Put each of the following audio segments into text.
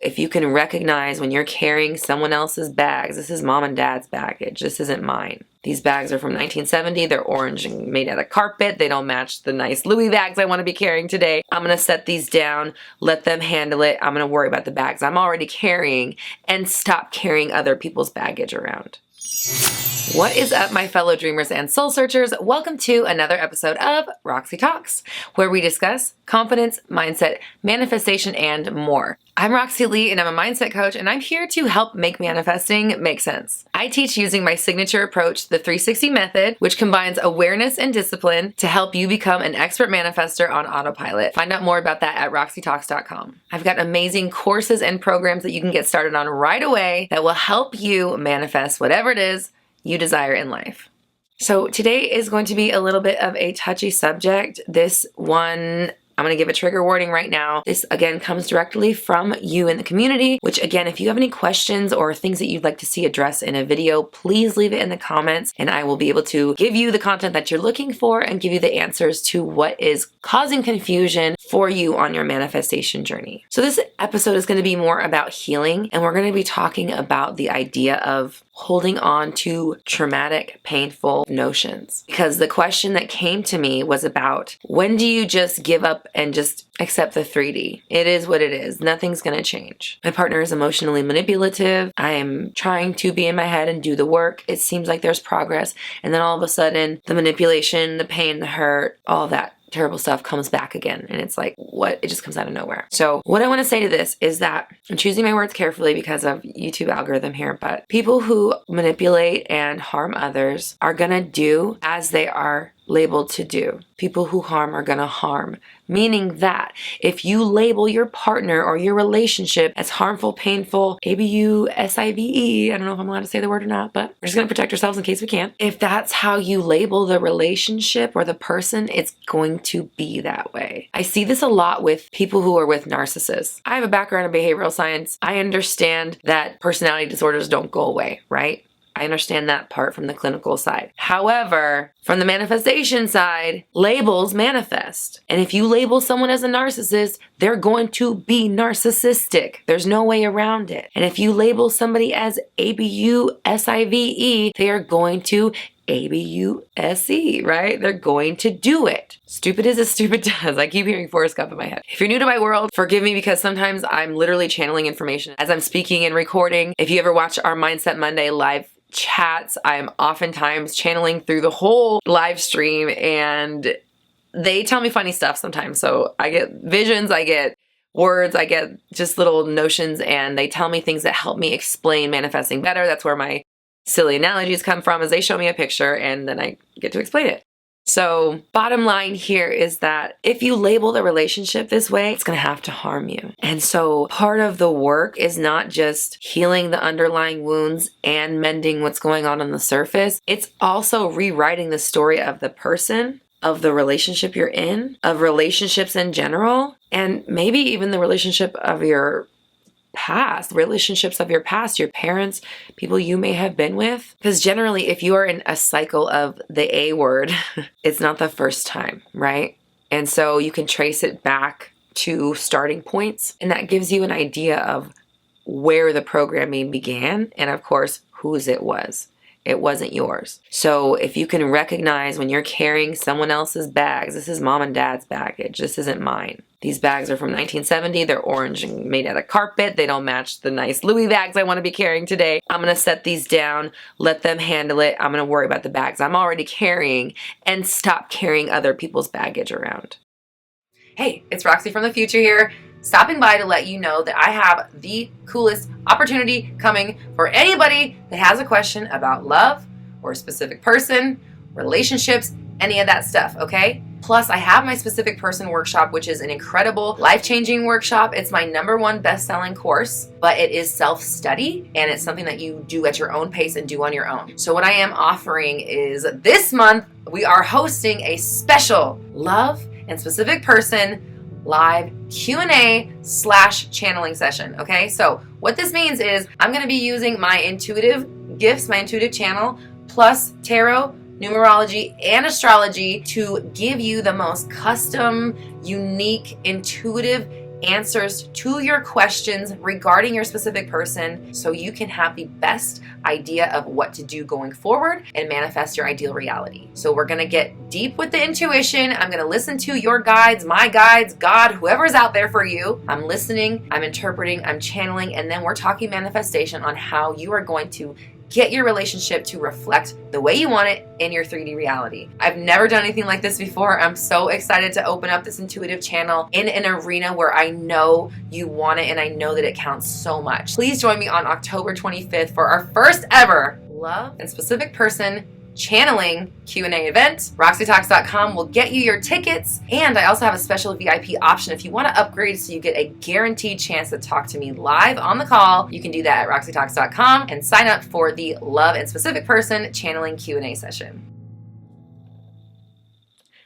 If you can recognize when you're carrying someone else's bags, this is mom and dad's baggage. This isn't mine. These bags are from 1970. They're orange and made out of carpet. They don't match the nice Louis bags I want to be carrying today. I'm going to set these down, let them handle it. I'm going to worry about the bags I'm already carrying and stop carrying other people's baggage around. What is up, my fellow dreamers and soul searchers? Welcome to another episode of Roxy Talks, where we discuss confidence, mindset, manifestation, and more. I'm Roxy Lee, and I'm a mindset coach, and I'm here to help make manifesting make sense. I teach using my signature approach, the 360 method, which combines awareness and discipline to help you become an expert manifester on autopilot. Find out more about that at roxytalks.com. I've got amazing courses and programs that you can get started on right away that will help you manifest whatever it is you desire in life. So today is going to be a little bit of a touchy subject. This one, I'm going to give a trigger warning right now. This again comes directly from you in the community, which again, if you have any questions or things that you'd like to see addressed in a video, please leave it in the comments and I will be able to give you the content that you're looking for and give you the answers to what is causing confusion for you on your manifestation journey. So this episode is going to be more about healing, and we're going to be talking about the idea of holding on to traumatic, painful notions. Because the question that came to me was about, when do you just give up and just accept the 3D? It is what it is. Nothing's going to change. My partner is emotionally manipulative. I am trying to be in my head and do the work. It seems like there's progress. And then all of a sudden, the manipulation, the pain, the hurt, all of that terrible stuff comes back again. And it's like, what? It just comes out of nowhere. So what I want to say to this is that I'm choosing my words carefully because of YouTube algorithm here, but people who manipulate and harm others are going to do as they are labeled to do. People who harm are going to harm. Meaning that if you label your partner or your relationship as harmful, painful, ABUSIVE, I don't know if I'm allowed to say the word or not, but we're just going to protect ourselves in case we can. If that's how you label the relationship or the person, it's going to be that way. I see this a lot with people who are with narcissists. I have a background in behavioral science. I understand that personality disorders don't go away, right? I understand that part from the clinical side. However, from the manifestation side, labels manifest. And if you label someone as a narcissist, they're going to be narcissistic. There's no way around it. And if you label somebody as ABUSIVE, they are going to ABUSE, right? They're going to do it. Stupid is as stupid does. I keep hearing Forrest Gump in my head. If you're new to my world, forgive me because sometimes I'm literally channeling information as I'm speaking and recording. If you ever watch our Mindset Monday live chats, I'm oftentimes channeling through the whole live stream and they tell me funny stuff sometimes. So I get visions, I get words, I get just little notions, and they tell me things that help me explain manifesting better. That's where my silly analogies come from, as they show me a picture and then I get to explain it. So bottom line here is that if you label the relationship this way, it's going to have to harm you. And so part of the work is not just healing the underlying wounds and mending what's going on the surface. It's also rewriting the story of the person, of the relationship you're in, of relationships in general, and maybe even the relationship of your past, relationships of your past, your parents, people you may have been with. Because generally, if you are in a cycle of the A word, it's not the first time, right? And so you can trace it back to starting points, and that gives you an idea of where the programming began, and of course, whose it was. It wasn't yours. So if you can recognize when you're carrying someone else's bags, this is mom and dad's baggage. This isn't mine. These bags are from 1970. They're orange and made out of carpet. They don't match the nice Louis bags I want to be carrying today. I'm going to set these down, let them handle it. I'm going to worry about the bags I'm already carrying and stop carrying other people's baggage around. Hey, it's Roxy from the future here, stopping by to let you know that I have the coolest opportunity coming for anybody that has a question about love or a specific person, relationships, any of that stuff, okay? Plus, I have my specific person workshop, which is an incredible, life-changing workshop. It's my #1 best-selling course, but it is self-study, and it's something that you do at your own pace and do on your own. So what I am offering is this month, we are hosting a special love and specific person live Q&A/channeling session, okay? So what this means is I'm going to be using my intuitive gifts, my intuitive channel, plus tarot, numerology, and astrology to give you the most custom, unique, intuitive answers to your questions regarding your specific person so you can have the best idea of what to do going forward and manifest your ideal reality. So we're going to get deep with the intuition. I'm going to listen to your guides, my guides, God, whoever's out there for you. I'm listening, I'm interpreting, I'm channeling, and then we're talking manifestation on how you are going to get your relationship to reflect the way you want it in your 3D reality. I've never done anything like this before. I'm so excited to open up this intuitive channel in an arena where I know you want it and I know that it counts so much. Please join me on October 25th for our first ever love and specific person channeling Q&A event. RoxyTalks.com will get you your tickets, and I also have a special VIP option if you want to upgrade so you get a guaranteed chance to talk to me live on the call. You can do that at RoxyTalks.com and sign up for the love and specific person channeling Q&A session.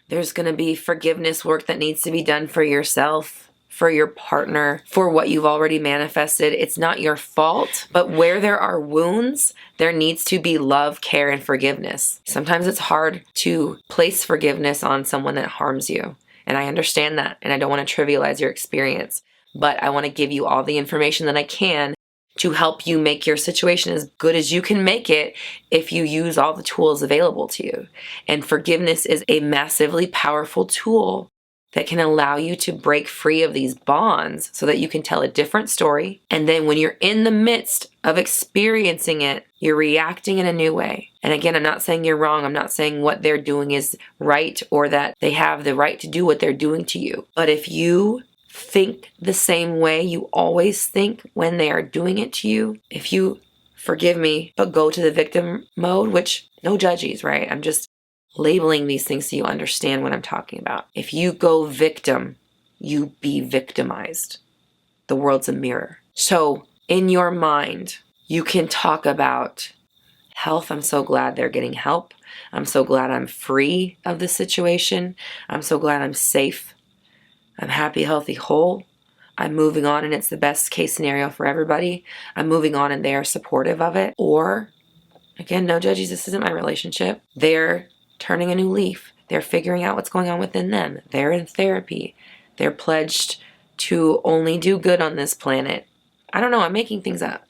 There's going to be forgiveness work that needs to be done for yourself, for your partner, for what you've already manifested. It's not your fault, but where there are wounds, there needs to be love, care, and forgiveness. Sometimes it's hard to place forgiveness on someone that harms you, and I understand that, and I don't want to trivialize your experience, but I want to give you all the information that I can to help you make your situation as good as you can make it if you use all the tools available to you. And forgiveness is a massively powerful tool that can allow you to break free of these bonds so that you can tell a different story. And then when you're in the midst of experiencing it, you're reacting in a new way. And again, I'm not saying you're wrong. I'm not saying what they're doing is right or that they have the right to do what they're doing to you. But if you think the same way you always think when they are doing it to you, if you, forgive me, but go to the victim mode, which no judgies, right? I'm just labeling these things so you understand what I'm talking about. If you go victim, you be victimized. The world's a mirror. So in your mind, you can talk about health. I'm so glad they're getting help. I'm so glad I'm free of this situation. I'm so glad I'm safe. I'm happy, healthy, whole. I'm moving on and it's the best case scenario for everybody. I'm moving on and they are supportive of it. Or, again, no judges, this isn't my relationship. They're turning a new leaf. They're figuring out what's going on within them. They're in therapy. They're pledged to only do good on this planet. I don't know. I'm making things up.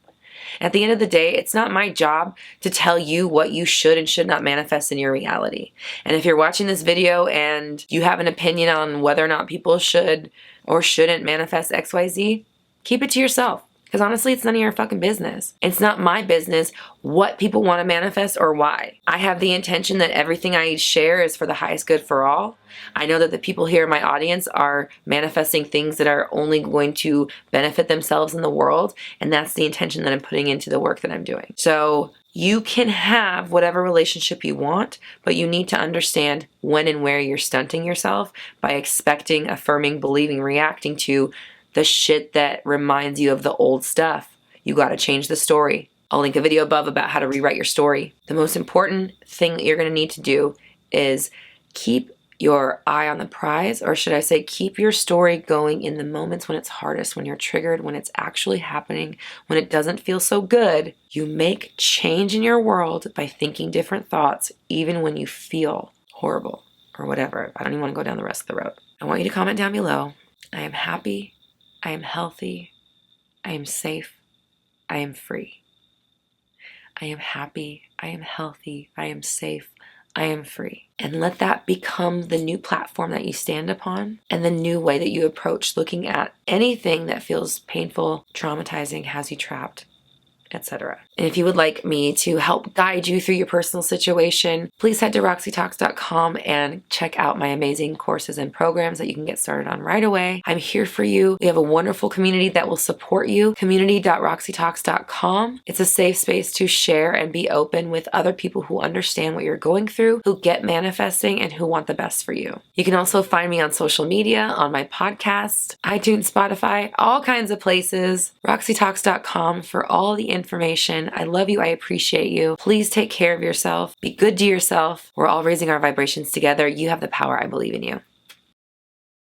At the end of the day, it's not my job to tell you what you should and should not manifest in your reality. And if you're watching this video and you have an opinion on whether or not people should or shouldn't manifest XYZ, keep it to yourself. Because honestly, it's none of your fucking business. It's not my business what people want to manifest or why. I have the intention that everything I share is for the highest good for all. I know that the people here in my audience are manifesting things that are only going to benefit themselves in the world. And that's the intention that I'm putting into the work that I'm doing. So you can have whatever relationship you want, but you need to understand when and where you're stunting yourself by expecting, affirming, believing, reacting to the shit that reminds you of the old stuff. You got to change the story. I'll link a video above about how to rewrite your story. The most important thing that you're going to need to do is keep your eye on the prize, or should I say keep your story going in the moments when it's hardest, when you're triggered, when it's actually happening, when it doesn't feel so good. You make change in your world by thinking different thoughts, even when you feel horrible or whatever. I don't even want to go down the rest of the road. I want you to comment down below. I am happy. I am healthy, I am safe, I am free. I am happy, I am healthy, I am safe, I am free. And let that become the new platform that you stand upon and the new way that you approach looking at anything that feels painful, traumatizing, has you trapped, etc. And if you would like me to help guide you through your personal situation, please head to RoxyTalks.com and check out my amazing courses and programs that you can get started on right away. I'm here for you. We have a wonderful community that will support you. Community.RoxyTalks.com. It's a safe space to share and be open with other people who understand what you're going through, who get manifesting, and who want the best for you. You can also find me on social media, on my podcast, iTunes, Spotify, all kinds of places. RoxyTalks.com for all the information. I love you. I appreciate you. Please take care of yourself. Be good to yourself. We're all raising our vibrations together. You have the power. I believe in you.